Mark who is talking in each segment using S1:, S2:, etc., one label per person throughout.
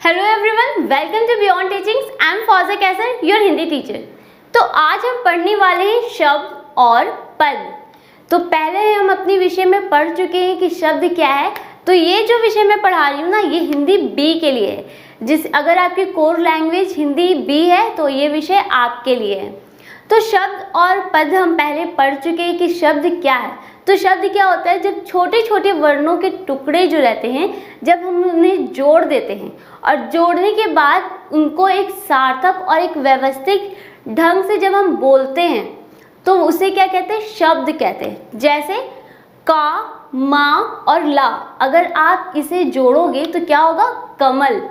S1: Hello everyone, welcome to beyond teachings. I am Fauja Kaiser, your Hindi teacher. तो आज हम पढ़ने वाले हैं शब्द और पद। तो पहले हम अपने विषय में पढ़ चुके हैं कि शब्द क्या है। तो ये जो विषय मैं पढ़ा रही हूँ ना, ये हिंदी बी के लिए है। अगर आपकी कोर लैंग्वेज हिंदी बी है तो ये विषय आपके लिए है। तो शब्द और पद हम पहले पढ़ चुके हैं कि शब्द क्या है। तो शब्द क्या होता है, जब छोटे छोटे वर्णों के टुकड़े जो रहते हैं, जब हम उन्हें जोड़ देते हैं और जोड़ने के बाद उनको एक सार्थक और एक व्यवस्थित ढंग से जब हम बोलते हैं तो उसे क्या कहते हैं, शब्द कहते हैं। जैसे का, माँ और ला, अगर आप इसे जोड़ोगे तो क्या होगा, कमल।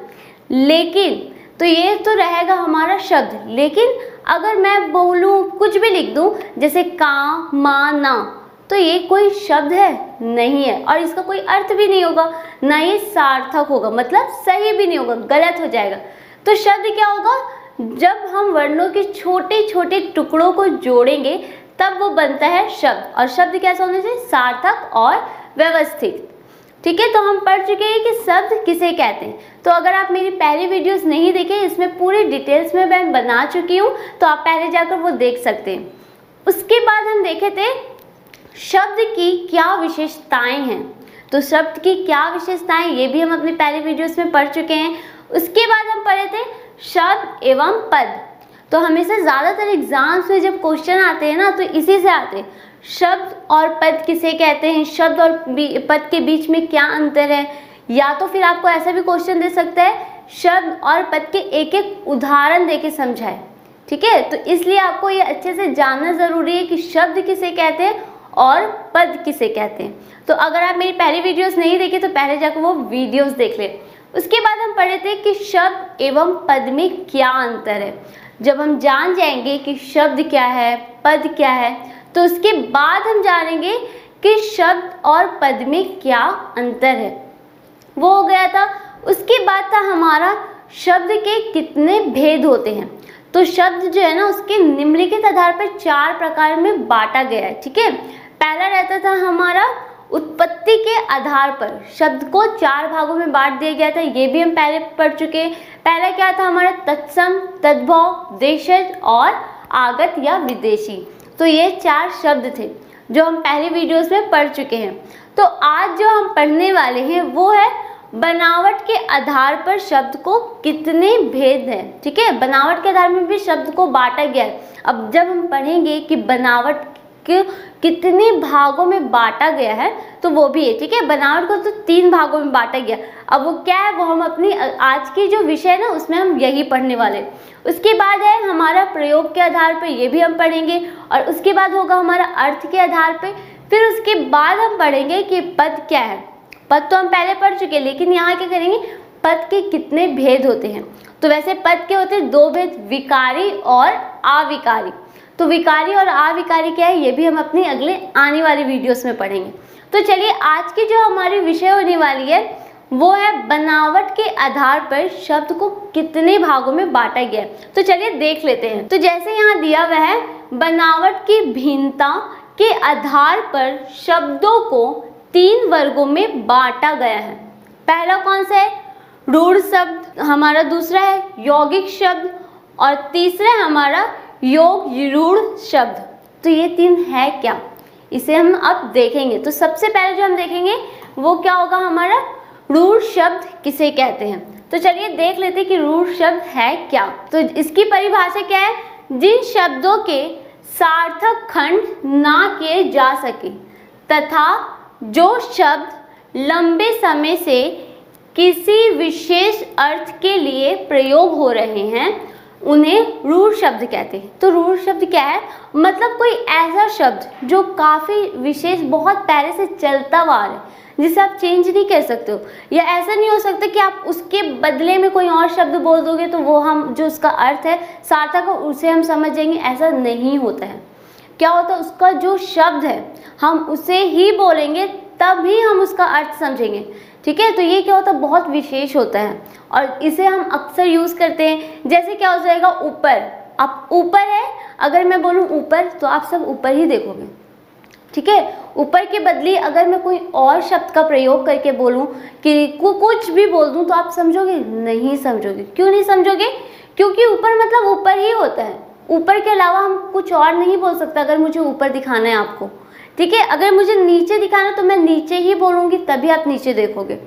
S1: लेकिन तो ये तो रहेगा हमारा शब्द। लेकिन अगर मैं बोलूँ, कुछ भी लिख दूँ, जैसे का, माँ, ना, तो ये कोई शब्द है नहीं है और इसका कोई अर्थ भी नहीं होगा, ना ये सार्थक होगा, मतलब सही भी नहीं होगा, गलत हो जाएगा। तो शब्द क्या होगा, जब हम वर्णों के छोटे छोटे टुकड़ों को जोड़ेंगे तब वो बनता है शब्द। और शब्द कैसा होना चाहिए, सार्थक और व्यवस्थित। ठीक है, तो हम पढ़ चुके हैं कि शब्द किसे कहते हैं। तो अगर आप मेरी पहली वीडियोस नहीं देखे, इसमें पूरी डिटेल्स में मैं बना चुकी हूँ, तो आप पहले जाकर वो देख सकते हैं। उसके बाद हम देखे थे शब्द की क्या विशेषताएं हैं। तो शब्द की क्या विशेषताएं, ये भी हम अपनी पहले वीडियोस में पढ़ चुके हैं। उसके बाद हम पढ़े थे शब्द एवं पद। तो हमेशा ज़्यादातर एग्जाम्स में जब क्वेश्चन आते हैं ना, तो इसी से आते हैं, शब्द और पद किसे कहते हैं, शब्द और पद के बीच में क्या अंतर है। या तो फिर आपको ऐसा भी क्वेश्चन दे सकता है, शब्द और पद के एक एक उदाहरण देके समझाए। ठीक है, तो इसलिए आपको ये अच्छे से जानना ज़रूरी है कि शब्द किसे कहते हैं और पद किसे कहते हैं। तो अगर आप मेरी पहली वीडियोस नहीं देखे तो पहले जाकर वो वीडियोस देख लें। उसके बाद हम पढ़े थे कि शब्द एवं पद में क्या अंतर है। जब हम जान जाएंगे कि शब्द क्या है, पद क्या है, तो उसके बाद हम जानेंगे कि शब्द और पद में क्या अंतर है। वो हो गया था। उसके बाद था हमारा शब्द के कितने भेद होते हैं। तो शब्द जो है ना, उसके निम्नलिखित आधार पर 4 प्रकार में बांटा गया है। ठीक है, पहला रहता था हमारा उत्पत्ति के आधार पर, शब्द को 4 भागों में बांट दिया गया था। ये भी हम पहले पढ़ चुके हैं। पहला क्या था हमारा, तत्सम, तद्भव, देशज और आगत या विदेशी। तो ये 4 शब्द थे जो हम पहले वीडियोस में पढ़ चुके हैं। तो आज जो हम पढ़ने वाले हैं वो है बनावट के आधार पर शब्द को कितने भेद हैं। ठीक है, बनावट के आधार में भी शब्द को बांटा गया है। अब जब हम पढ़ेंगे कि बनावट के कितने भागों में बांटा गया है, तो वो भी है। ठीक है, बनावट को तो 3 भागों में बांटा गया। अब वो क्या है, वो हम अपनी आज की जो विषय है ना, उसमें हम यही पढ़ने वाले। उसके बाद है हमारा प्रयोग के आधार पर, ये भी हम पढ़ेंगे। और उसके बाद होगा हमारा अर्थ के आधार पर। फिर उसके बाद हम पढ़ेंगे कि पद क्या है। पद तो हम पहले पढ़ चुके हैं, लेकिन यहाँ क्या करेंगे, पद के कितने भेद होते हैं। तो वैसे पद के होते हैं 2 भेद, विकारी और अविकारी। तो विकारी और अविकारी क्या है, ये भी हम अपनी अगले आने वाली वीडियोस में पढ़ेंगे। तो चलिए, आज की जो हमारी विषय होने वाली है वो है बनावट के आधार पर शब्द को कितने भागों में बांटा गया है। तो चलिए देख लेते हैं। तो जैसे यहाँ दिया हुआ है, बनावट की भिन्नता के आधार पर शब्दों को 3 वर्गों में बांटा गया है। पहला कौन सा है, रूढ़ शब्द, हमारा दूसरा है यौगिक शब्द, और तीसरा है हमारा योग रूढ़ शब्द। तो ये 3 है क्या, इसे हम अब देखेंगे। तो सबसे पहले जो हम देखेंगे वो क्या होगा, हमारा रूढ़ शब्द किसे कहते हैं। तो चलिए देख लेते हैं कि रूढ़ शब्द है क्या। तो इसकी परिभाषा क्या है, जिन शब्दों के सार्थक खंड ना किए जा सके तथा जो शब्द लंबे समय से किसी विशेष अर्थ के लिए प्रयोग हो रहे हैं, उन्हें रूढ़ शब्द कहते हैं। तो रूढ़ शब्द क्या है, मतलब कोई ऐसा शब्द जो काफ़ी विशेष, बहुत पहले से चलता हुआ आ रहा है, जिसे आप चेंज नहीं कर सकते हो। या ऐसा नहीं हो सकता कि आप उसके बदले में कोई और शब्द बोल दोगे तो वो हम जो उसका अर्थ है सार्थक हो, उसे हम समझ जाएंगे। ऐसा नहीं होता है। क्या होता है, उसका जो शब्द है हम उसे ही बोलेंगे, तभी हम उसका अर्थ समझेंगे। ठीक है, तो ये क्या होता है, बहुत विशेष होता है और इसे हम अक्सर यूज़ करते हैं। जैसे क्या हो जाएगा, ऊपर। अब ऊपर है, अगर मैं बोलूँ ऊपर, तो आप सब ऊपर ही देखोगे। ठीक है। ऊपर के बदले अगर मैं कोई और शब्द का प्रयोग करके बोलूं कि कुछ भी बोल दूं तो आप समझोगे? नहीं समझोगे। क्यों नहीं समझोगे? क्योंकि ऊपर मतलब ऊपर ही होता है, ऊपर के अलावा हम कुछ और नहीं बोल सकता। अगर मुझे ऊपर दिखाना है आपको, ठीक है, अगर मुझे नीचे दिखाना तो मैं नीचे ही बोलूँगी, तभी आप नीचे देखोगे।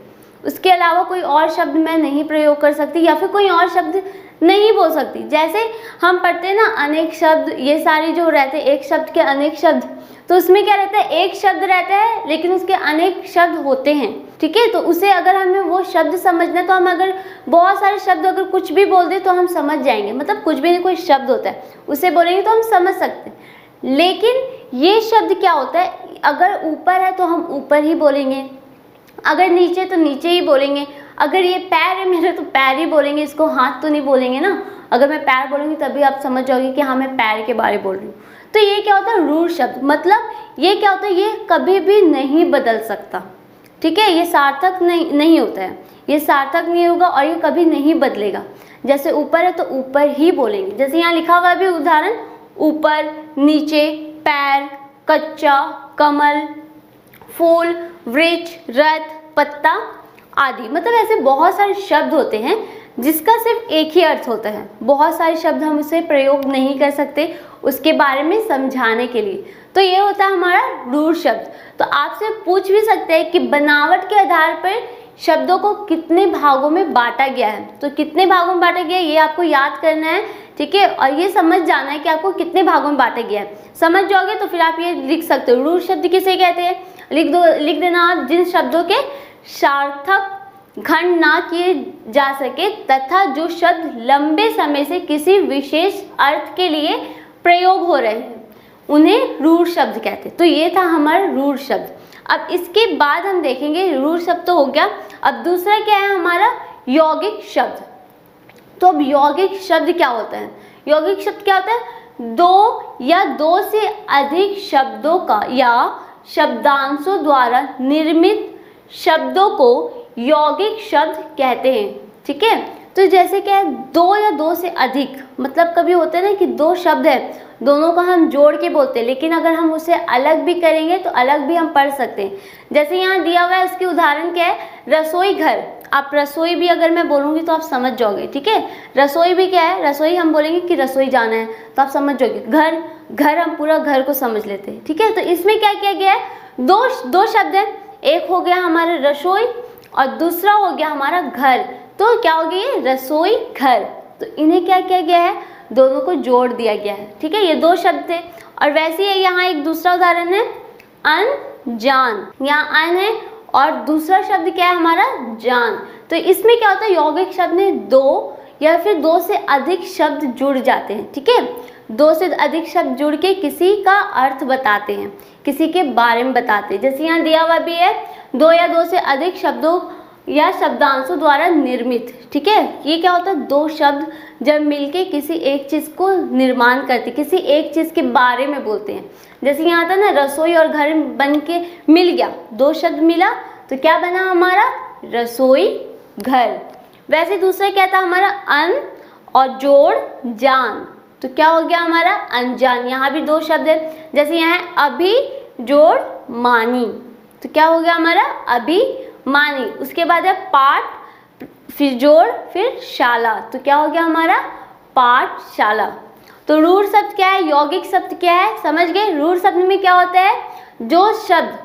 S1: उसके अलावा कोई और शब्द मैं नहीं प्रयोग कर सकती या फिर कोई और शब्द नहीं बोल सकती। जैसे हम पढ़ते हैं ना अनेक शब्द, ये सारे जो रहते हैं एक शब्द के अनेक शब्द, तो उसमें क्या रहता है? एक शब्द रहता है लेकिन उसके अनेक शब्द होते हैं, ठीक है। तो उसे अगर हमें वो शब्द समझना है तो हम अगर बहुत सारे शब्द अगर कुछ भी बोल दें तो हम समझ जाएंगे। मतलब कुछ भी नहीं, कोई शब्द होता है उसे बोलेंगे तो हम समझ सकते हैं। लेकिन ये शब्द क्या होता है? अगर ऊपर है तो हम ऊपर ही बोलेंगे, अगर नीचे तो नीचे ही बोलेंगे, अगर ये पैर है मेरे तो पैर ही बोलेंगे, इसको हाथ तो नहीं बोलेंगे ना। अगर मैं पैर बोलूँगी तभी आप समझ जाओगे कि हाँ मैं पैर के बारे में बोल रही हूँ। तो ये क्या होता है? रूढ़ शब्द। मतलब ये क्या होता है? ये कभी भी नहीं बदल सकता, ठीक है। ये सार्थक नहीं होता है, ये सार्थक नहीं होगा और ये कभी नहीं बदलेगा। जैसे ऊपर है तो ऊपर ही बोलेंगे। जैसे यहाँ लिखा हुआ भी उदाहरण, ऊपर, नीचे, पैर, कच्चा, कमल, फूल, वृक्ष, रथ, पत्ता आदि। मतलब ऐसे बहुत सारे शब्द होते हैं जिसका सिर्फ एक ही अर्थ होता है। बहुत सारे शब्द हम उसे प्रयोग नहीं कर सकते उसके बारे में समझाने के लिए। तो ये होता है हमारा रूढ़ शब्द। तो आपसे पूछ भी सकते हैं कि बनावट के आधार पर शब्दों को कितने भागों में बांटा गया है। तो कितने भागों में बांटा गया है ये आपको याद करना है, ठीक है। और ये समझ जाना है कि आपको कितने भागों में बांटा गया है। समझ जाओगे तो फिर आप ये लिख सकते हो। रूढ़ शब्द किसे कहते हैं? लिख देना आप, जिन शब्दों के सार्थक खंड ना किए जा सके तथा जो शब्द लंबे समय से किसी विशेष अर्थ के लिए प्रयोग हो रहे हैं उन्हें रूढ़ शब्द कहते हैं। तो ये था हमारा रूढ़ शब्द। अब इसके बाद हम देखेंगे, रूढ़ शब्द तो हो गया, अब दूसरा क्या है हमारा? यौगिक शब्द। तो अब यौगिक शब्द क्या होता है? यौगिक शब्द क्या होता है? दो या दो से अधिक शब्दों का या शब्दांशों द्वारा निर्मित शब्दों को यौगिक शब्द कहते हैं, ठीक है। तो जैसे क्या है? दो या दो से अधिक, मतलब कभी होता है ना कि दो शब्द है, दोनों का हम जोड़ के बोलते हैं, लेकिन अगर हम उसे अलग भी करेंगे तो अलग भी हम पढ़ सकते हैं। जैसे यहाँ दिया हुआ है, उसकी उदाहरण क्या है? रसोई घर। आप रसोई भी अगर मैं बोलूँगी तो आप समझ जाओगे, ठीक है। रसोई भी क्या है? रसोई हम बोलेंगे कि रसोई जाना है तो आप समझ जाओगे। घर हम पूरा घर को समझ लेते हैं, ठीक है। तो इसमें क्या किया गया है? दो शब्द है, एक हो गया हमारा रसोई और दूसरा हो गया हमारा घर। तो क्या हो गया? ये रसोई घर। तो इन्हें क्या किया गया है? दोनों को जोड़ दिया गया है, ठीक है। ये दो शब्द थे। और वैसे ही यहाँ एक दूसरा उदाहरण है अनजान। यहाँ अन है और दूसरा शब्द क्या है हमारा? जान। तो इसमें क्या होता है? यौगिक शब्द में दो या फिर दो से अधिक शब्द जुड़ जाते हैं, ठीक है। दो से अधिक शब्द जुड़ के किसी का अर्थ बताते हैं, किसी के बारे में बताते हैं। जैसे यहाँ दिया हुआ भी है, दो या दो से अधिक शब्दों या शब्दांशों द्वारा निर्मित, ठीक है। ये क्या होता है? दो शब्द जब मिलके किसी एक चीज़ को निर्माण करते, किसी एक चीज़ के बारे में बोलते हैं। जैसे यहाँ था ना, रसोई और घर बन के मिल गया, दो शब्द मिला तो क्या बना हमारा? रसोई घर। वैसे दूसरा क्या था हमारा? अन और जोड़ जान, तो क्या हो गया हमारा? अनजान। यहाँ भी दो शब्द है, जैसे यहाँ है अभी जोड़ मानी, तो क्या हो गया हमारा? अभी मानी। उसके बाद है पाठ, फिर जोड़, फिर शाला, तो क्या हो गया हमारा? पाठशाला। तो रूढ़ शब्द क्या है? यौगिक शब्द क्या है? समझ गए। रूढ़ शब्द में क्या होता है? जो शब्द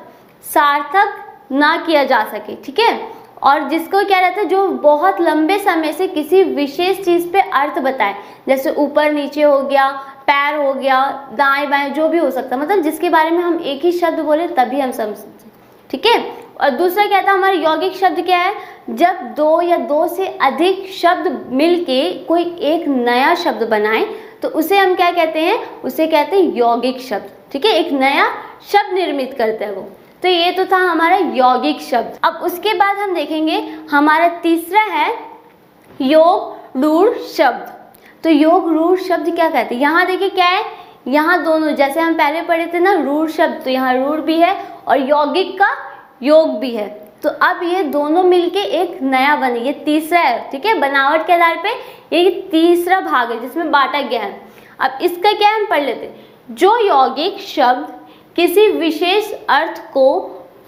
S1: सार्थक ना किया जा सके, ठीक है, और जिसको क्या रहता है? जो बहुत लंबे समय से किसी विशेष चीज़ पे अर्थ बताए। जैसे ऊपर नीचे हो गया, पैर हो गया, दाएं बाएं, जो भी हो सकता है, मतलब जिसके बारे में हम एक ही शब्द बोले तभी हम समझते, ठीक है। और दूसरा क्या था हमारा? यौगिक शब्द क्या है? जब दो या दो से अधिक शब्द मिलके कोई एक नया शब्द बनाए तो उसे हम क्या कहते हैं? उसे कहते हैं यौगिक शब्द, ठीक है। एक नया शब्द निर्मित करते हैं वो। तो ये तो था हमारा यौगिक शब्द। अब उसके बाद हम देखेंगे हमारा तीसरा है योग रूढ़ शब्द। तो योग रूढ़ शब्द क्या कहते हैं? यहाँ देखिए क्या है, यहाँ दोनों, जैसे हम पहले पढ़े थे ना रूढ़ शब्द, तो यहाँ रूढ़ भी है और यौगिक का योग भी है। तो अब ये दोनों मिलके एक नया बने, ये तीसरा है, ठीक है। बनावट के आधार पे ये तीसरा भाग है जिसमें बांटा गया है। अब इसका क्या हम पढ़ लेते हैं। जो यौगिक शब्द किसी विशेष अर्थ को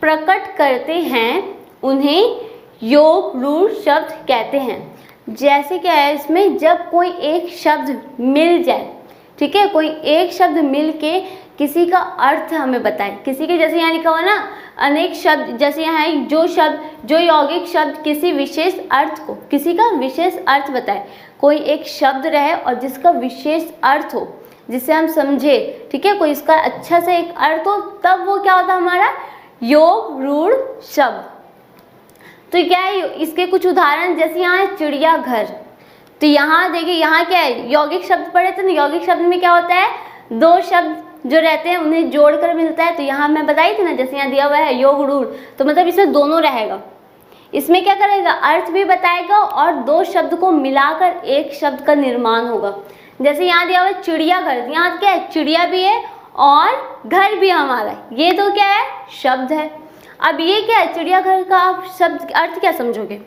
S1: प्रकट करते हैं उन्हें योग रूढ़ शब्द कहते हैं। जैसे क्या है इसमें, जब कोई एक शब्द मिल जाए, ठीक है, कोई एक शब्द मिल के किसी का अर्थ हमें बताए, किसी के, जैसे यहाँ लिखा हुआ ना अनेक शब्द, जैसे यहाँ है जो यौगिक शब्द किसी विशेष अर्थ को, किसी का विशेष अर्थ बताए, कोई एक शब्द रहे और जिसका विशेष अर्थ हो, जिसे हम समझे, ठीक है, कोई इसका अच्छा से एक अर्थ हो, तब वो क्या होता है हमारा योग रूढ़ शब्द। तो क्या है इसके कुछ उदाहरण, जैसे यहाँ है चिड़ियाघर। तो यहाँ देखिए, यहाँ क्या है, यौगिक शब्द पढ़े थे ना, यौगिक शब्द में क्या होता है, दो शब्द जो रहते हैं उन्हें जोड़कर मिलता है। तो यहाँ मैं बताई थी ना, जैसे यहाँ दिया हुआ है योग रूढ़, तो मतलब इसमें दोनों रहेगा। इसमें क्या करेगा, अर्थ भी बताएगा और दो शब्द को मिलाकर एक शब्द का निर्माण होगा। जैसे यहाँ दिया हुआ है चिड़ियाघर, यहाँ क्या है, चिड़िया भी है और घर भी हमारा, ये तो क्या है, शब्द है। अब ये क्या है, चिड़ियाघर का आप शब्द अर्थ क्या समझोगे,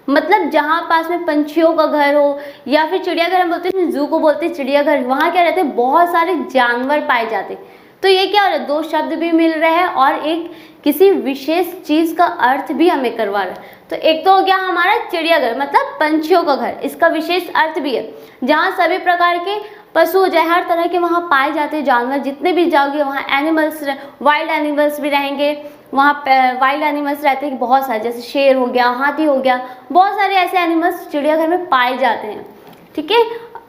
S1: मतलब जहाँ पास में पंछियों का घर हो, या फिर चिड़ियाघर हम बोलते हैं, जू को बोलते हैं चिड़ियाघर, वहाँ क्या रहते हैं, बहुत सारे जानवर पाए जाते। तो ये क्या हो रहा है, दो शब्द भी मिल रहे हैं और एक किसी विशेष चीज़ का अर्थ भी हमें करवा रहा है। तो एक तो हो गया हमारा चिड़ियाघर, मतलब पंछियों का घर, इसका विशेष अर्थ भी है, जहाँ सभी प्रकार के पशु हो जाए, हर तरह के वहाँ पाए जाते हैं जानवर, जितने भी जाओगे वहाँ एनिमल्स, वाइल्ड एनिमल्स भी रहेंगे, वहाँ वाइल्ड एनिमल्स रहते हैं बहुत सारे, जैसे शेर हो गया, हाथी हो गया, बहुत सारे ऐसे एनिमल्स चिड़ियाघर में पाए जाते हैं, ठीक है,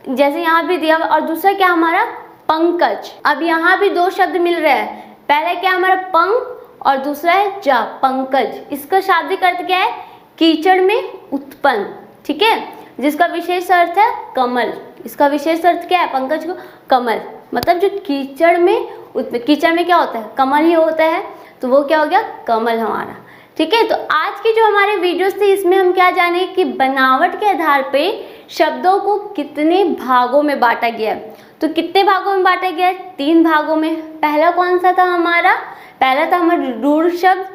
S1: जैसे यहाँ भी दिया। और दूसरा क्या हमारा पंकज। अब यहाँ भी दो शब्द मिल रहे हैं, पहला क्या हमारा पंख और दूसरा है जा, पंकज। इसका शाब्दिक अर्थ क्या है, कीचड़ में उत्पन्न, ठीक है, जिसका विशेष अर्थ है कमल। इसका विशेष अर्थ क्या है, पंकज को कमल, मतलब जो कीचड़ में कीचड़ में क्या होता है, कमल ही होता है, तो वो क्या हो गया, कमल हमारा, ठीक है। तो आज की जो हमारे वीडियोस थे इसमें हम क्या जाने कि बनावट के आधार पे शब्दों को कितने भागों में बांटा गया है। तो कितने भागों में बांटा गया है, 3 भागों में। पहला कौन सा था हमारा, पहला था हमारा रूढ़ शब्द,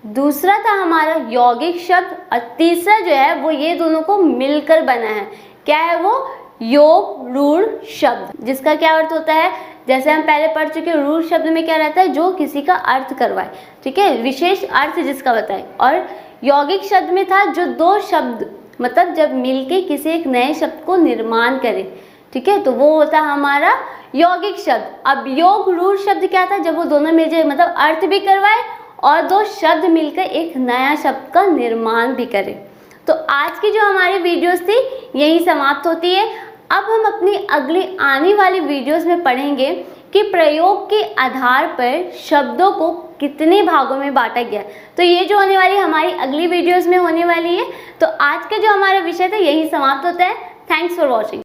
S1: दूसरा था हमारा यौगिक शब्द और तीसरा जो है वो ये दोनों को मिलकर बना है, क्या है वो, योग रूढ़ शब्द, जिसका क्या अर्थ होता है, जैसे हम पहले पढ़ चुके, रूढ़ शब्द में क्या रहता है, जो किसी का अर्थ करवाए, ठीक है, विशेष अर्थ जिसका बताए। और यौगिक शब्द में था जो दो शब्द, मतलब जब मिलके किसी एक नए शब्द को निर्माण करे, ठीक है, तो वो होता है हमारा यौगिक शब्द। अब योग रूढ़ शब्द क्या था, जब वो दोनों मिल जाए, मतलब अर्थ भी करवाए और दो शब्द मिलकर एक नया शब्द का निर्माण भी करे। तो आज की जो हमारी वीडियोस थी यही समाप्त होती है। अब हम अपनी अगली आने वाली वीडियोस में पढ़ेंगे कि प्रयोग के आधार पर शब्दों को कितने भागों में बांटा गया। तो ये जो होने वाली हमारी अगली वीडियोस में होने वाली है। तो आज का जो हमारा विषय था यही समाप्त होता है। Thanks for watching.